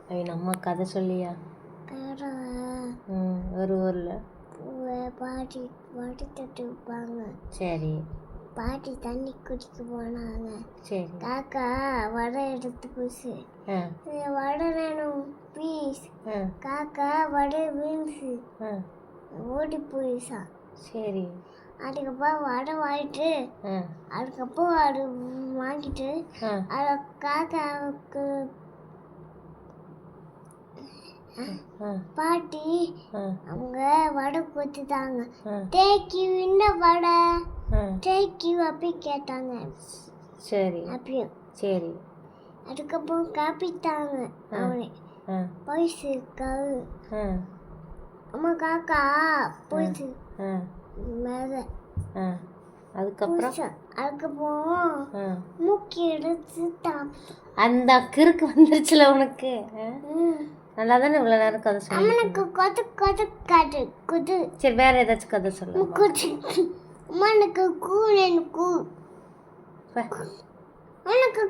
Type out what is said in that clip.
நம்ம கதை சொல்லியா? ஒரு ஊரில் பாட்டி வடை தட்டு வைப்பாங்க. சரி. பாட்டி தண்ணி குடிக்க போனாங்க. சரி. காக்கா வடை எடுத்து போச்சு. வடை வேணும் ப்ளீஸ். காக்கா வடை வீழ்ந்து ஓடி போயிடுச்சா. சரி. அதுக்கப்புறம் வடை வாங்கிட்டு அதுக்கப்புறம் அது வாங்கிட்டு அதை காக்காவுக்கு பாட்டி அவங்க வடை கொடுத்துட்டாங்க. தேக்கி இந்த வடை தேக்கி அப்படி கேட்டாங்க. சரி. அப்படியும் சரி. அதுக்கப்புறம் காப்பிட்டாங்க. அவனே போயிடுச்சு கவு. அம்மா காக்கா போயிடுச்சு மேலே. அதுக்கப்புறம் மூக்கி எடுத்து அந்த கிறுக்கு வந்துருச்சுல உனக்கு. நல்லா தானே இவ்வளோ நேரம் கதை சொல்லி. அவனுக்கு கொது கொது காட்டு குது. சரி, வேற ஏதாச்சும் கதை சொல்லு. அம்மானுக்கு கூ கூ. உனக்கு